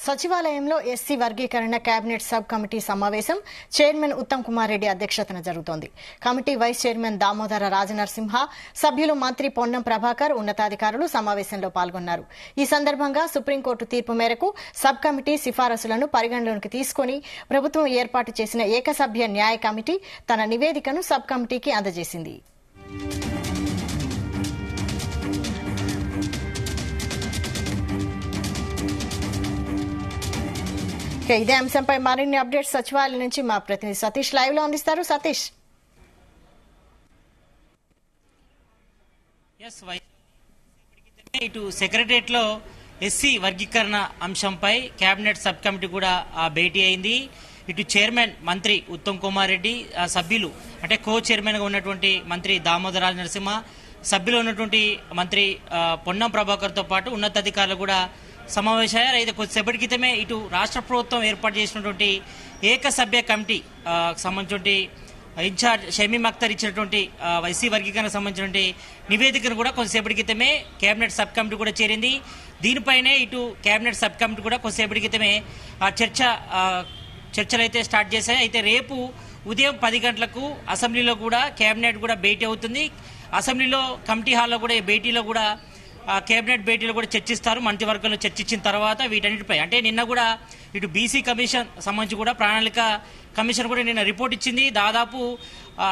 సచివాలయంలో ఎస్సీ వర్గీకరణ cabinet sub committee సమావేశం చైర్మన్ ఉత్తమ్ కుమార్ రెడ్డి అధ్యక్షతన జరుగుతోంది. Committee vice chairman Damodara Rajanarasimha, సభ్యులు మంత్రి పొన్నం ప్రభాకర్, ఉన్నతాధికారులు సమావేశంలో పాల్గొన్నారు. ఈ సందర్భంగా సుప్రీంకోర్టు తీర్పు మేరకు సబ్ కమిటీ సిఫారసులను పరిగణలోకి తీసుకుని ప్రభుత్వం ఏర్పాటు చేసిన ఏకసభ్య న్యాయ కమిటీ తన నివేదికను సబ్ కమిటీకి అందజేసింది. ఇదే అంశంపై మరిన్ని అప్డేట్స్ సచివాలయం నుంచి మా ప్రతినిధి సతీష్ లైవ్ లో అందిస్తారు. సతీష్, ఇటు సెక్రటరియట్ లో ఎస్సీ వర్గీకరణ అంశంపై కేబినెట్ సబ్ కమిటీ కూడా భేటీ అయింది. ఇటు చైర్మన్ మంత్రి ఉత్తమ్ కుమార్ రెడ్డి, సభ్యులు అంటే కో చైర్మన్ గా ఉన్నటువంటి మంత్రి దామోదర రాజ నరసింహ, సభ్యులు ఉన్నటువంటి మంత్రి పొన్నం ప్రభాకర్ తో పాటు ఉన్నతాధికారులు కూడా సమావేశమయ్యారు. అయితే కొద్దిసేపటి క్రితమే ఇటు రాష్ట్ర ప్రభుత్వం ఏర్పాటు చేసినటువంటి ఏకసభ్య కమిటీ సంబంధించి ఇన్ఛార్జ్ షమీమ్ అఖ్తర్ ఇచ్చినటువంటి ఎస్సీ వర్గీకరణకు సంబంధించినటువంటి నివేదికను కూడా కొద్దిసేపటి క్రితమే కేబినెట్ సబ్ కమిటీ కూడా చేరింది. దీనిపైనే ఇటు కేబినెట్ సబ్ కమిటీ కూడా కొద్దిసేపటి క్రితమే చర్చలు అయితే స్టార్ట్ చేశాయి. అయితే రేపు ఉదయం 10 గంటలకు అసెంబ్లీలో కూడా కేబినెట్ కూడా భేటీ అవుతుంది. అసెంబ్లీలో కమిటీ హాల్లో కూడా భేటీలో కూడా కేబినెట్ భేటీలో కూడా చర్చిస్తారు. మంత్రివర్గంలో చర్చించిన తర్వాత వీటన్నిటిపై అంటే నిన్న కూడా ఇటు బీసీ కమిషన్ సంబంధించి కూడా ప్రణాళిక కమిషన్ కూడా నిన్న రిపోర్ట్ ఇచ్చింది. దాదాపు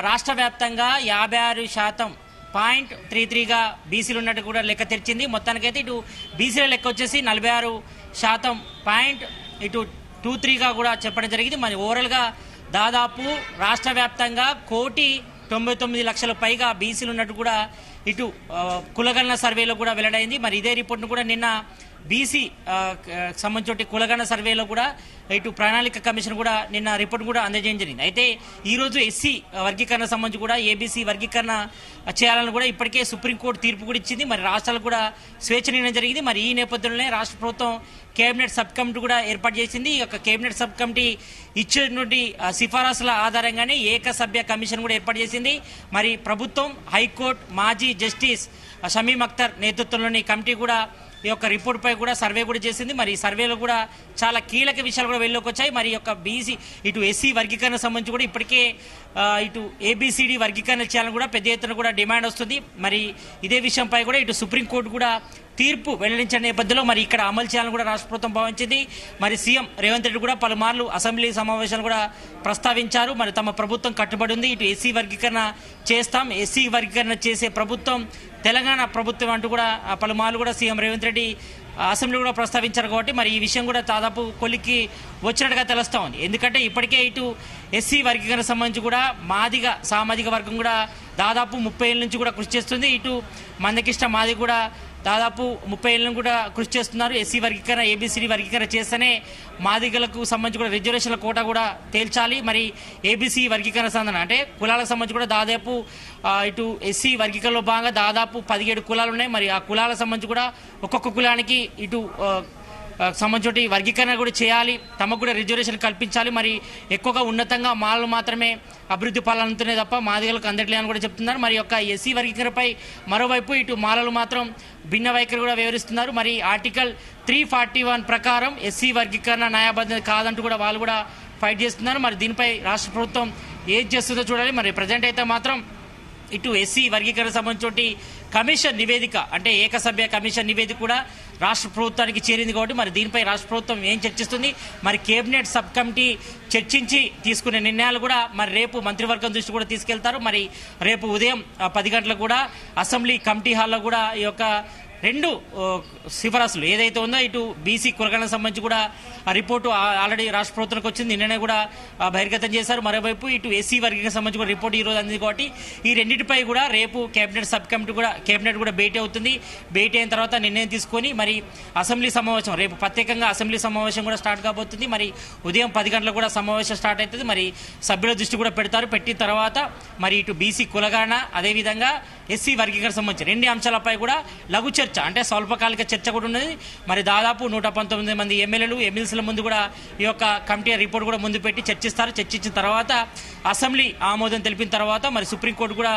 రాష్ట్ర వ్యాప్తంగా 56.33% బీసీలు ఉన్నట్టు కూడా లెక్క తెరిచింది. మొత్తానికైతే ఇటు బీసీల లెక్క వచ్చేసి 46.23% కూడా చెప్పడం జరిగింది. మరి ఓవరాల్గా దాదాపు రాష్ట్ర వ్యాప్తంగా 1,99,00,000 పైగా బీసీలు ఉన్నట్టు కూడా ఇటు కులగణన సర్వేలో కూడా వెల్లడైంది. మరి ఇదే రిపోర్ట్ను కూడా నిన్న బీసీ సంబంధించి కులగణన సర్వేలో కూడా ఇటు ప్రణాళిక కమిషన్ కూడా నిన్న రిపోర్ట్ కూడా అందజేయడం జరిగింది. అయితే ఈరోజు ఎస్సీ వర్గీకరణ సంబంధించి కూడా ఏబీసీ వర్గీకరణ చేయాలని కూడా ఇప్పటికే సుప్రీంకోర్టు తీర్పు కూడా ఇచ్చింది. మరి రాష్ట్రాలకు కూడా స్వేచ్ఛ నిర్ణయం జరిగింది. మరి ఈ నేపథ్యంలోనే రాష్ట్ర ప్రభుత్వం కేబినెట్ సబ్ కమిటీ కూడా ఏర్పాటు చేసింది. ఈ యొక్క కేబినెట్ సబ్ కమిటీ ఇచ్చినటువంటి సిఫారసుల ఆధారంగానే ఏకసభ్య కమిషన్ కూడా ఏర్పాటు చేసింది. మరి ప్రభుత్వం, హైకోర్టు మాజీ జస్టిస్ షమీమ్ అఖ్తర్ నేతృత్వంలోని కమిటీ కూడా ఈ యొక్క రిపోర్ట్ పై కూడా సర్వే కూడా చేసింది. మరి ఈ సర్వేలో కూడా చాలా కీలక విషయాలు కూడా వెలుగులోకి వచ్చాయి. మరి యొక్క బీసీ ఇటు ఎస్సీ వర్గీకరణ సంబంధించి కూడా ఇప్పటికే ఇటు ఏబిసిడి వర్గీకరణ చేయాలని కూడా పెద్ద ఎత్తున కూడా డిమాండ్ వస్తుంది. మరి ఇదే విషయంపై కూడా ఇటు సుప్రీంకోర్టు కూడా తీర్పు వెల్లడించిన నేపథ్యంలో మరి ఇక్కడ అమలు చేయాలని కూడా రాష్ట్ర ప్రభుత్వం భావించింది. మరి సీఎం రేవంత్ రెడ్డి కూడా పలుమార్లు అసెంబ్లీ సమావేశాలు కూడా ప్రస్తావించారు. మరి తమ ప్రభుత్వం కట్టుబడి ఉంది, ఇటు ఎస్సీ వర్గీకరణ చేస్తాం, ఎస్సీ వర్గీకరణ చేసే ప్రభుత్వం తెలంగాణ ప్రభుత్వం అంటూ కూడా పలుమార్లు కూడా సీఎం రేవంత్ రెడ్డి అసెంబ్లీ కూడా ప్రస్తావించారు. కాబట్టి మరి ఈ విషయం కూడా దాదాపు కొలిక్కి వచ్చినట్టుగా తెలుస్తా ఉంది. ఎందుకంటే ఇప్పటికే ఇటు ఎస్సీ వర్గీకరణ సంబంధించి కూడా మాదిగ సామాజిక వర్గం కూడా దాదాపు 30 ఏళ్ళ నుంచి కూడా కృషి చేస్తుంది. ఇటు మందకిష్ట మాది కూడా దాదాపు 30 ఏళ్ళను కూడా కృషి చేస్తున్నారు. ఎస్సీ వర్గీకరణ, ఏబీసీడీ వర్గీకరణ చేస్తేనే మాదిగలకు సంబంధించి కూడా రిజర్వేషన్ల కోటా కూడా తేల్చాలి. మరి ఏబీసీ వర్గీకరణ సంబంధం అంటే కులాలకు సంబంధించి కూడా దాదాపు ఇటు ఎస్సీ వర్గీకరణలో భాగంగా దాదాపు 17 కులాలు ఉన్నాయి. మరి ఆ కులాలకు సంబంధించి కూడా ఒక్కొక్క కులానికి ఇటు సంబంధించి వర్గీకరణ కూడా చేయాలి, తమకు కూడా రిజర్వేషన్ కల్పించాలి. మరి ఎక్కువగా ఉన్నతంగా మాలలు మాత్రమే అభివృద్ధి పాలనతోనే తప్ప మాదిగలకు అందట్లే అని కూడా చెప్తున్నారు. మరి యొక్క ఎస్సీ వర్గీకరణపై మరోవైపు ఇటు మాలలు మాత్రం భిన్న వైఖరి కూడా వివరిస్తున్నారు. మరి ఆర్టికల్ 341 ప్రకారం ఎస్సీ వర్గీకరణ న్యాయబద్ధత కాదంటూ కూడా వాళ్ళు కూడా ఫైట్ చేస్తున్నారు. మరి దీనిపై రాష్ట్ర ప్రభుత్వం ఏం చేస్తుందో చూడాలి. మరి ప్రజెంట్ అయితే మాత్రం ఇటు ఎస్సీ వర్గీకరణ సంబంధించి కమిషన్ నివేదిక అంటే ఏకసభ్య కమిషన్ నివేదిక కూడా రాష్ట్ర ప్రభుత్వానికి చేరింది. కాబట్టి మరి దీనిపై రాష్ట్ర ప్రభుత్వం ఏం చర్చిస్తుంది, మరి కేబినెట్ సబ్ కమిటీ చర్చించి తీసుకునే నిర్ణయాలు కూడా మరి రేపు మంత్రివర్గం దృష్టి కూడా తీసుకెళ్తారు. మరి రేపు ఉదయం 10 గంటలకు కూడా అసెంబ్లీ కమిటీ హాల్లో కూడా ఈ యొక్క 2 సిఫారసులు ఏదైతే ఉందో ఇటు బీసీ కులగణకు సంబంధించి కూడా ఆ రిపోర్టు ఆల్రెడీ రాష్ట్ర ప్రభుత్వానికి వచ్చింది, నిన్ననే కూడా బహిర్గతం చేశారు. మరోవైపు ఇటు ఎస్సీ వర్గీకరణకు సంబంధించి కూడా రిపోర్టు ఈరోజు అందింది. కాబట్టి ఈ రెండింటిపై కూడా రేపు కేబినెట్ సబ్ కమిటీ కూడా కేబినెట్ కూడా భేటీ అవుతుంది. భేటీ అయిన తర్వాత నిర్ణయం తీసుకొని మరి అసెంబ్లీ సమావేశం రేపు ప్రత్యేకంగా అసెంబ్లీ సమావేశం కూడా స్టార్ట్ కాబోతుంది. మరి ఉదయం 10 గంటలకు కూడా సమావేశం స్టార్ట్ అవుతుంది. మరి సభ్యుల దృష్టి కూడా పెడతారు. పెట్టిన తర్వాత మరి ఇటు బీసీ కులగణన అదేవిధంగా ఎస్సీ వర్గీకరణ సంబంధించి 2 అంశాలపై కూడా లఘు చర్చ చర్చ అంటే స్వల్పకాలిక చర్చ కూడా ఉన్నది. మరి దాదాపు 119 మంది ఎమ్మెల్యేలు ఎమ్మెల్సీల ముందు కూడా ఈ యొక్క కమిటీ రిపోర్ట్ కూడా ముందు పెట్టి చర్చిస్తారు. చర్చించిన తర్వాత అసెంబ్లీ ఆమోదం తెలిపిన తర్వాత మరి సుప్రీంకోర్టు కూడా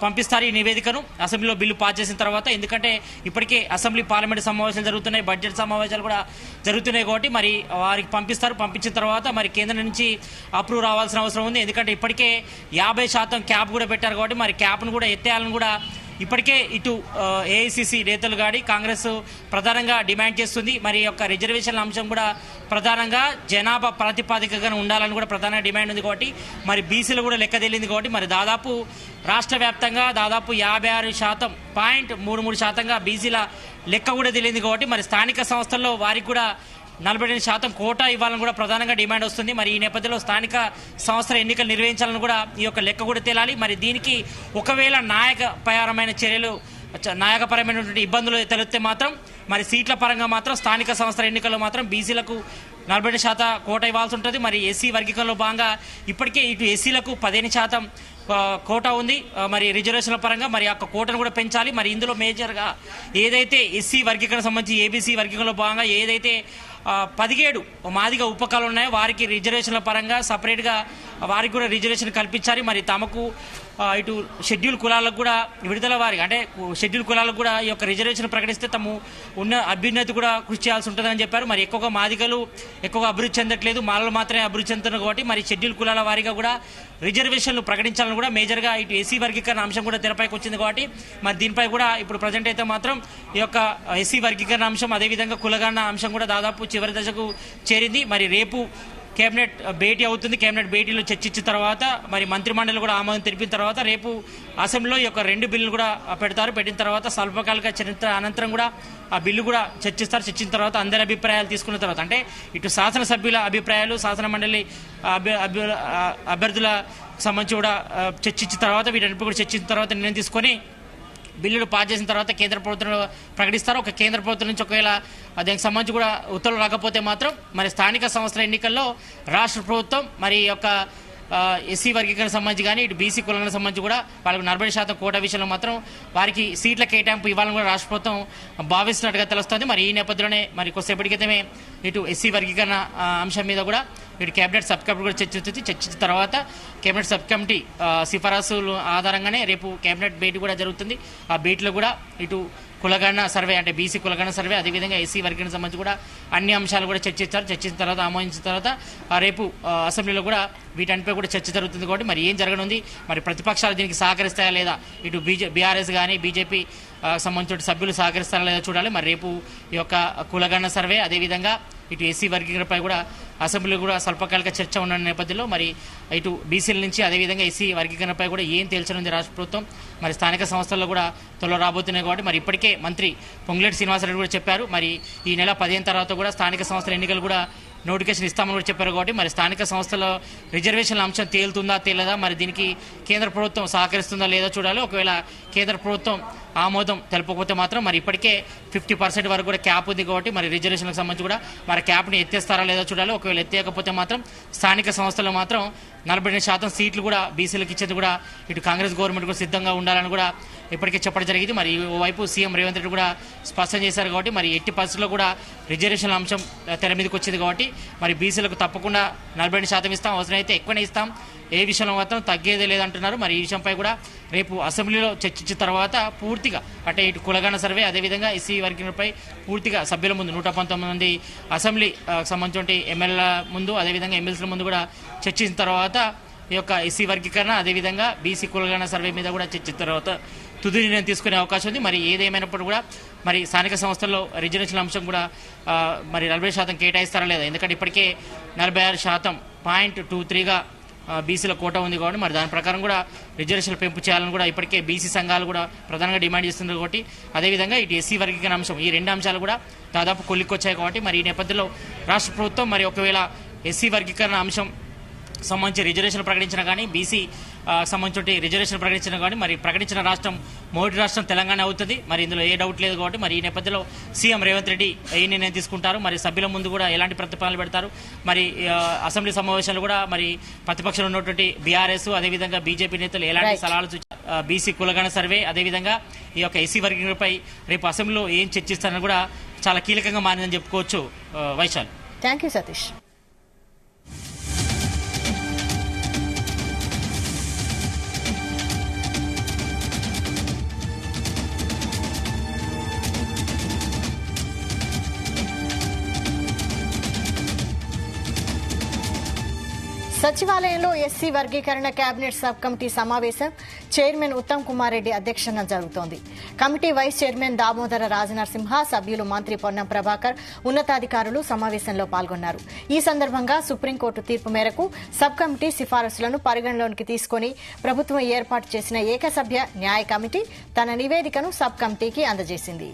పంపిస్తారు ఈ నివేదికను అసెంబ్లీలో బిల్లు పాస్ చేసిన తర్వాత. ఎందుకంటే ఇప్పటికే అసెంబ్లీ పార్లమెంట్ సమావేశాలు జరుగుతున్నాయి, బడ్జెట్ సమావేశాలు కూడా జరుగుతున్నాయి కాబట్టి మరి వారికి పంపిస్తారు. పంపించిన తర్వాత మరి కేంద్రం నుంచి అప్రూవ్ రావాల్సిన అవసరం ఉంది. ఎందుకంటే ఇప్పటికే 50% క్యాప్ కూడా పెట్టారు కాబట్టి మరి క్యాప్ను కూడా ఎత్తేయాలని కూడా ఇప్పటికే ఇటు ఏఐసిసి నేతలు గాడి కాంగ్రెస్ ప్రధానంగా డిమాండ్ చేస్తుంది. మరి యొక్క రిజర్వేషన్ల అంశం కూడా ప్రధానంగా జనాభా ప్రాతిపాదికగా ఉండాలని కూడా ప్రధానంగా డిమాండ్ ఉంది కాబట్టి మరి బీసీలు కూడా లెక్క తేలింది కాబట్టి మరి దాదాపు రాష్ట్ర వ్యాప్తంగా దాదాపు 56.33% బీసీల లెక్క కూడా తెలియదు కాబట్టి మరి స్థానిక సంస్థల్లో వారికి కూడా 42% కోటా ఇవ్వాలని కూడా ప్రధానంగా డిమాండ్ వస్తుంది. మరి ఈ నేపథ్యంలో స్థానిక సంస్థల ఎన్నికలు నిర్వహించాలని కూడా ఈ యొక్క లెక్క కూడా తేలాలి. మరి దీనికి ఒకవేళ నాయకపరమైనటువంటి ఇబ్బందులు తెలిస్తే మాత్రం మరి సీట్ల పరంగా మాత్రం స్థానిక సంస్థల ఎన్నికల్లో మాత్రం బీసీలకు 42% కోటా ఇవ్వాల్సి ఉంటుంది. మరి ఎస్సీ వర్గీకరణలో భాగంగా ఇప్పటికే ఇటు ఎస్సీలకు 15% కోటా ఉంది. మరి రిజర్వేషన్ల పరంగా మరి ఆ కోటను కూడా పెంచాలి. మరి ఇందులో మేజర్గా ఏదైతే ఎస్సీ వర్గీకరణ సంబంధించి ఏబీసీ వర్గీకరణలో భాగంగా ఏదైతే 17 మాదిగా ఉపకాలు ఉన్నాయో వారికి రిజర్వేషన్ల పరంగా సపరేట్గా వారికి కూడా రిజర్వేషన్ కల్పించాలి. మరి తమకు ఇటు షెడ్యూల్ కులాలకు కూడా విడుదల వారికి అంటే షెడ్యూల్ కులాలకు కూడా ఈ యొక్క రిజర్వేషన్ ప్రకటిస్తే తమ ఉన్న అభ్యున్నతి కూడా కృషి చేయాల్సి ఉంటుందని చెప్పారు. మరి ఎక్కువగా మాదిగలు ఎక్కువగా అభివృద్ధి చెందట్లేదు, మాలలు మాత్రమే అభివృద్ధి చెందుతున్నారు కాబట్టి మరి షెడ్యూల్ కులాల వారిగా కూడా రిజర్వేషన్లు ప్రకటించాలని కూడా మేజర్గా ఇటు ఎస్సీ వర్గీకరణ అంశం కూడా తెరపైకి వచ్చింది కాబట్టి మరి దీనిపై కూడా ఇప్పుడు ప్రజెంట్ అయితే మాత్రం ఈ యొక్క ఎస్సీ వర్గీకరణ అంశం అదేవిధంగా కులగణన అంశం కూడా దాదాపు చివరి దశకు చేరింది. మరి రేపు కేబినెట్ భేటీ అవుతుంది. కేబినెట్ భేటీలో చర్చించిన తర్వాత మరి మంత్రిమండలి కూడా ఆమోదం తెలిపిన తర్వాత రేపు అసెంబ్లీలో ఈ యొక్క 2 బిల్లులు కూడా పెడతారు. పెట్టిన తర్వాత స్వల్పకాలిక చరిత్ర అనంతరం కూడా ఆ బిల్లు కూడా చర్చిస్తారు. చర్చించిన తర్వాత అందరి అభిప్రాయాలు తీసుకున్న తర్వాత అంటే ఇటు శాసనసభ్యుల అభిప్రాయాలు శాసన మండలి అభ్యర్థుల సంబంధించి కూడా చర్చించిన తర్వాత వీటన్నిటి కూడా చర్చించిన తర్వాత నిర్ణయం తీసుకొని బిల్లులు పాస్ చేసిన తర్వాత కేంద్ర ప్రభుత్వం ప్రకటిస్తారు. ఒక కేంద్ర ప్రభుత్వం నుంచి ఒకవేళ దానికి సంబంధించి కూడా ఉత్తర్వులు రాకపోతే మాత్రం మరి స్థానిక సంస్థల ఎన్నికల్లో రాష్ట్ర ప్రభుత్వం మరి యొక్క ఎస్సీ వర్గీకరణ సంబంధించి కానీ ఇటు బీసీ కులాలకు సంబంధించి కూడా వాళ్ళకు 40% కోటా విషయంలో మాత్రం వారికి సీట్ల కేటాయింపు ఇవ్వాలని కూడా రాష్ట్ర ప్రభుత్వం భావిస్తున్నట్టుగా తెలుస్తుంది. మరి ఈ నేపథ్యంలోనే మరి కొద్దిసేపటి క్రితమే ఇటు ఎస్సీ వర్గీకరణ అంశం మీద కూడా ఇటు కేబినెట్ సబ్ కమిటీ కూడా చర్చించిన తర్వాత కేబినెట్ సబ్ కమిటీ సిఫారసుల ఆధారంగానే రేపు కేబినెట్ భేటీ కూడా జరుగుతుంది. ఆ భేటీలో కూడా ఇటు కులగణన సర్వే అంటే బీసీ కులగణన సర్వే అదేవిధంగా ఎస్సీ వర్గీకరణ సంబంధించి కూడా అన్ని అంశాలు కూడా చర్చించారు. చర్చించిన తర్వాత ఆమోదించిన తర్వాత రేపు అసెంబ్లీలో కూడా వీటన్నిపై కూడా చర్చ జరుగుతుంది కాబట్టి మరి ఏం జరగనుంది, మరి ప్రతిపక్షాలు దీనికి సహకరిస్తాయా లేదా, ఇటు బీఆర్ఎస్ కానీ బీజేపీ సంబంధించిన సభ్యులు సహకరిస్తారా లేదా చూడాలి. మరి రేపు ఈ యొక్క కులగణన సర్వే అదేవిధంగా ఇటు ఎస్సీ వర్గీకరణపై కూడా అసెంబ్లీలో కూడా స్వల్పకాలిక చర్చ ఉన్న నేపథ్యంలో మరి ఇటు బీసీల నుంచి అదేవిధంగా ఎస్సీ వర్గీకరణపై కూడా ఏం తేల్చనుంది రాష్ట్ర ప్రభుత్వం. మరి స్థానిక సంస్థల్లో కూడా త్వరలో రాబోతున్నాయి కాబట్టి మరి ఇప్పటికే మంత్రి పొంగులేటి శ్రీనివాసరెడ్డి కూడా చెప్పారు మరి ఈ నెల 15 తర్వాత కూడా స్థానిక సంస్థల ఎన్నికలు కూడా నోటిఫికేషన్ ఇస్తామని కూడా చెప్పారు. కాబట్టి మరి స్థానిక సంస్థల రిజర్వేషన్ల అంశం తేలుతుందా తేలదా, మరి దీనికి కేంద్ర ప్రభుత్వం సహకరిస్తుందా లేదా చూడాలి. ఒకవేళ కేంద్ర ప్రభుత్వం ఆమోదం తెలపకపోతే మాత్రం మరి ఇప్పటికే 50% వరకు కూడా క్యాప్ ఉంది కాబట్టి మరి రిజర్వేషన్లకు సంబంధించి కూడా మరి క్యాప్ని ఎత్తేస్తారా లేదా చూడాలి. ఒకవేళ ఎత్తేయకపోతే మాత్రం స్థానిక సంస్థల్లో మాత్రం 42% సీట్లు కూడా బీసీలకు ఇచ్చేది కూడా ఇటు కాంగ్రెస్ గవర్నమెంట్ కూడా సిద్ధంగా ఉండాలని కూడా ఇప్పటికే చెప్పడం జరిగింది. మరి ఓవైపు సీఎం రేవంత్ రెడ్డి కూడా స్పష్టం చేశారు కాబట్టి మరి ఎట్టి పరిస్థితుల్లో కూడా రిజర్వేషన్ల అంశం తెర మీదకి వచ్చింది కాబట్టి మరి బీసీలకు తప్పకుండా 42% ఇస్తాం, అవసరమైతే ఎక్కువనే ఇస్తాం, ఏ విషయంలో మాత్రం తగ్గేదే లేదంటున్నారు. మరి ఈ విషయంపై కూడా రేపు అసెంబ్లీలో చర్చించిన తర్వాత పూర్తిగా అంటే ఇటు కులగణన సర్వే అదేవిధంగా ఎస్సీ వర్గీకరణపై పూర్తిగా సభ్యుల ముందు 119 మంది అసెంబ్లీ సంబంధించిన ఎమ్మెల్యేల ముందు అదేవిధంగా ఎమ్మెల్సీల ముందు కూడా చర్చించిన తర్వాత ఈ యొక్క ఎస్సీ వర్గీకరణ అదేవిధంగా బీసీ కులగణన సర్వే మీద కూడా చర్చించిన తర్వాత తుది నిర్ణయం తీసుకునే అవకాశం ఉంది. మరి ఏదేమైనప్పుడు కూడా మరి స్థానిక సంస్థల్లో రిజర్వేషన్ అంశం కూడా మరి 40% కేటాయిస్తారా లేదా, ఎందుకంటే ఇప్పటికే 46.23గా బీసీల కోటా ఉంది కాబట్టి మరి దాని ప్రకారం కూడా రిజర్వేషన్లు పెంపు చేయాలని కూడా ఇప్పటికే బీసీ సంఘాలు కూడా ప్రధానంగా డిమాండ్ చేస్తున్నారు. కాబట్టి అదేవిధంగా ఇటు ఎస్సీ వర్గీకరణ అంశం ఈ 2 అంశాలు కూడా దాదాపు కొలిక్కొచ్చాయి. కాబట్టి మరి ఈ నేపథ్యంలో రాష్ట్ర ప్రభుత్వం మరి ఒకవేళ ఎస్సీ వర్గీకరణ అంశం సంబంధించి రిజర్వేషన్లు ప్రకటించినా కానీ బీసీ సంబంధించి రిజర్వేషన్ ప్రకటించిన కానీ మరి ప్రకటించిన రాష్ట్రం మొదటి రాష్ట్రం తెలంగాణ అవుతుంది. మరి ఇందులో ఏ డౌట్ లేదు కాబట్టి మరి ఈ నేపథ్యంలో సీఎం రేవంత్ రెడ్డి ఈ నిర్ణయం తీసుకుంటారు. మరి సభ్యుల ముందు కూడా ఎలాంటి ప్రతిపాదనలు పెడతారు, మరి అసెంబ్లీ సమావేశాలు కూడా మరి ప్రతిపక్షంలో ఉన్నటువంటి బీఆర్ఎస్ అదేవిధంగా బీజేపీ నేతలు ఎలాంటి సలహాలు బీసీ కులగణ సర్వే అదేవిధంగా ఈ యొక్క ఎస్సీ వర్గీకరణపై రేపు అసెంబ్లీలో ఏం చర్చిస్తారని కూడా చాలా కీలకంగా మారిందని చెప్పుకోవచ్చు. Vaishal, thank you Satish. సచివాలయంలో ఎస్సీ వర్గీకరణ కేబినెట్ సబ్ కమిటీ సమావేశం చైర్మన్ ఉత్తమ్ కుమార్ రెడ్డి అధ్యక్షతన జరుగుతోంది. Committee vice chairman Damodara Rajanarasimha, సభ్యులు మంత్రి పొన్నం ప్రభాకర్, ఉన్నతాధికారులు సమావేశంలో పాల్గొన్నారు. ఈ సందర్భంగా సుప్రీంకోర్టు తీర్పు మేరకు సబ్ కమిటీ సిఫారసులను పరిగణలోకి తీసుకుని ప్రభుత్వం ఏర్పాటు చేసిన ఏకసభ్య న్యాయ కమిటీ తన నివేదికను సబ్ కమిటీకి అందజేసింది.